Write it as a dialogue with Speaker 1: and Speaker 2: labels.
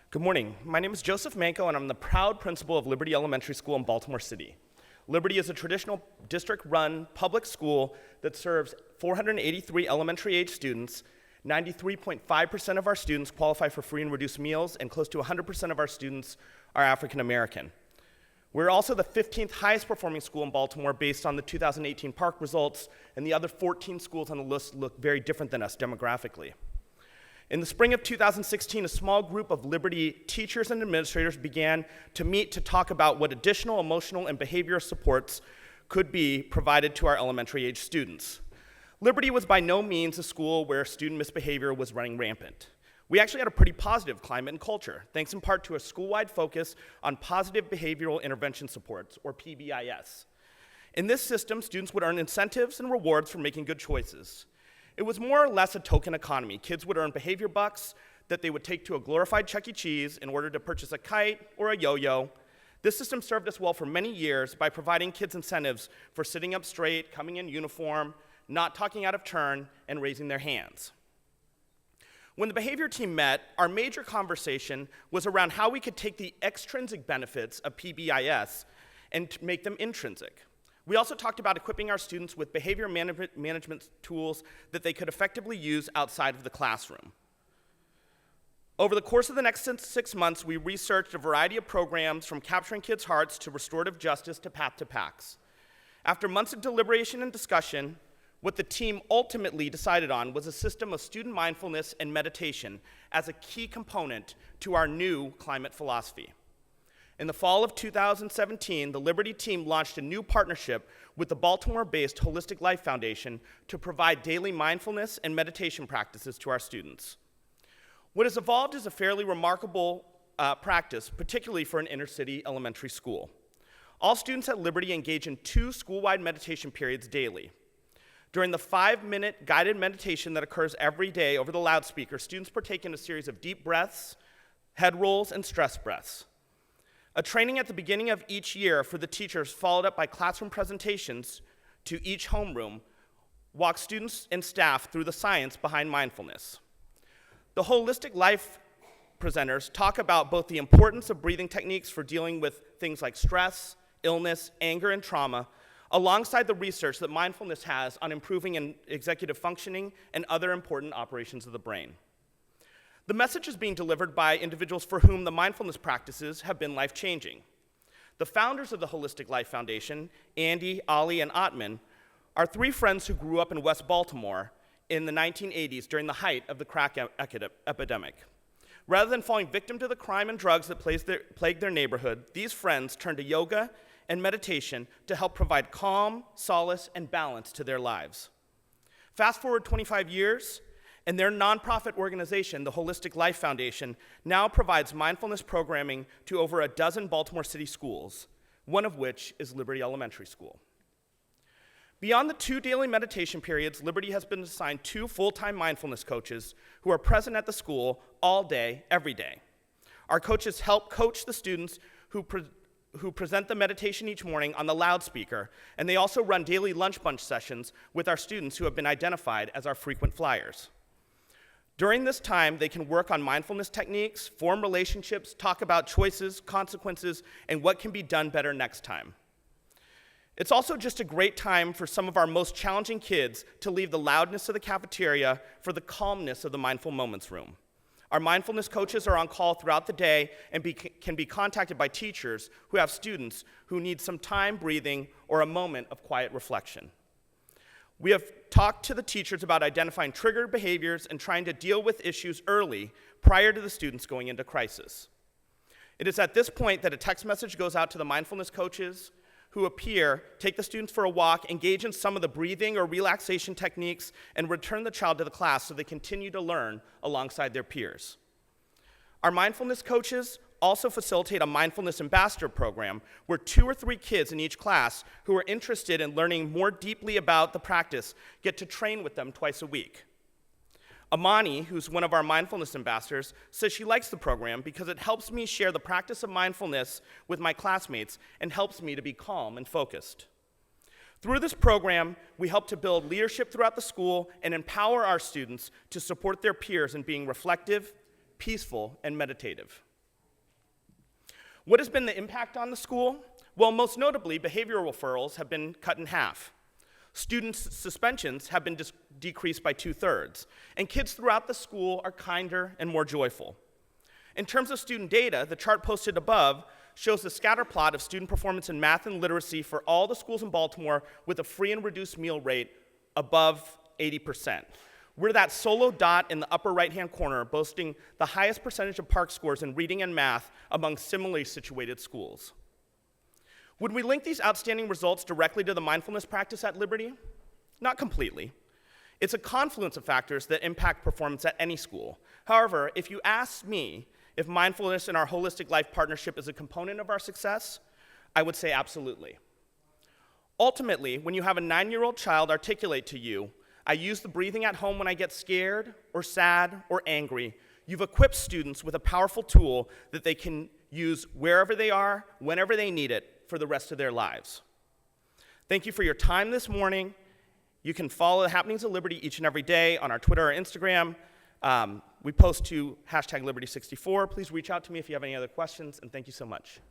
Speaker 1: Good morning. My name is Joseph Manko, and I'm the proud principal of Liberty Elementary School in Baltimore City. Liberty is a traditional district-run public school that serves 483 elementary-age students. 93.5% of our students qualify for free and reduced meals, and close to 100% of our students are African American. We're also the 15th highest performing school in Baltimore based on the 2018 park results, and the other 14 schools on the list look very different than us demographically. In the spring of 2016, a small group of Liberty teachers and administrators began to meet to talk about what additional emotional and behavioral supports could be provided to our elementary-age students. Liberty was by no means a school where student misbehavior was running rampant. We actually had a pretty positive climate and culture, thanks in part to a school-wide focus on positive behavioral intervention supports, or PBIS. In this system, students would earn incentives and rewards for making good choices. It was more or less a token economy. Kids would earn behavior bucks that they would take to a glorified Chuck E. Cheese in order to purchase a kite or a yo-yo. This system served us well for many years by providing kids incentives for sitting up straight, coming in uniform, not talking out of turn, and raising their hands. When the behavior team met, our major conversation was around how we could take the extrinsic benefits of PBIS and make them intrinsic. We also talked about equipping our students with behavior management tools that they could effectively use outside of the classroom. Over the course of the next 6 months, we researched a variety of programs from capturing kids' hearts to restorative justice to Path to PACS. After months of deliberation and discussion, what the team ultimately decided on was a system of student mindfulness and meditation as a key component to our new climate philosophy. In the fall of 2017, the Liberty team launched a new partnership with the Baltimore-based Holistic Life Foundation to provide daily mindfulness and meditation practices to our students. What has evolved is a fairly remarkable practice, particularly for an inner-city elementary school. All students at Liberty engage in 2 school-wide meditation periods daily. During the 5-minute guided meditation that occurs every day over the loudspeaker, students partake in a series of deep breaths, head rolls, and stress breaths. A training at the beginning of each year for the teachers, followed up by classroom presentations to each homeroom, walks students and staff through the science behind mindfulness. The Holistic Life presenters talk about both the importance of breathing techniques for dealing with things like stress, illness, anger, and trauma, alongside the research that mindfulness has on improving executive functioning and other important operations of the brain. The message is being delivered by individuals for whom the mindfulness practices have been life-changing. The founders of the Holistic Life Foundation, Andy, Ali, and Atman, are 3 friends who grew up in West Baltimore in the 1980s during the height of the crack epidemic. Rather than falling victim to the crime and drugs that plagued their neighborhood, these friends turned to yoga and meditation to help provide calm, solace, and balance to their lives. Fast forward 25 years, and their nonprofit organization, the Holistic Life Foundation, now provides mindfulness programming to over a dozen Baltimore City schools, one of which is Liberty Elementary School. Beyond the 2 daily meditation periods, Liberty has been assigned 2 full-time mindfulness coaches who are present at the school all day, every day. Our coaches help coach the students who present the meditation each morning on the loudspeaker, and they also run daily lunch bunch sessions with our students who have been identified as our frequent flyers. During this time, they can work on mindfulness techniques, form relationships, talk about choices, consequences, and what can be done better next time. It's also just a great time for some of our most challenging kids to leave the loudness of the cafeteria for the calmness of the Mindful Moments room. Our mindfulness coaches are on call throughout the day and can be contacted by teachers who have students who need some time breathing or a moment of quiet reflection. We have talked to the teachers about identifying triggered behaviors and trying to deal with issues early prior to the students going into crisis. It is at this point that a text message goes out to the mindfulness coaches who appear, take the students for a walk, engage in some of the breathing or relaxation techniques, and return the child to the class so they continue to learn alongside their peers. Our mindfulness coaches also facilitate a mindfulness ambassador program where 2 or 3 kids in each class who are interested in learning more deeply about the practice get to train with them twice a week. Amani, who's one of our mindfulness ambassadors, says she likes the program because it helps me share the practice of mindfulness with my classmates and helps me to be calm and focused. Through this program, we help to build leadership throughout the school and empower our students to support their peers in being reflective, peaceful, and meditative. What has been the impact on the school? Well, most notably, behavioral referrals have been cut in half. Students' suspensions have been decreased by 2/3, and kids throughout the school are kinder and more joyful. In terms of student data, the chart posted above shows the scatter plot of student performance in math and literacy for all the schools in Baltimore with a free and reduced meal rate above 80%. We're that solo dot in the upper right-hand corner, boasting the highest percentage of PARCC scores in reading and math among similarly situated schools. Would we link these outstanding results directly to the mindfulness practice at Liberty? Not completely. It's a confluence of factors that impact performance at any school. However, if you ask me if mindfulness and our holistic life partnership is a component of our success, I would say absolutely. Ultimately, when you have a 9-year-old child articulate to you, "I use the breathing at home when I get scared or sad or angry," you've equipped students with a powerful tool that they can use wherever they are, whenever they need it, for the rest of their lives. Thank you for your time this morning. You can follow the happenings of Liberty each and every day on our Twitter or Instagram. We post to #Liberty64. Please reach out to me if you have any other questions, and thank you so much.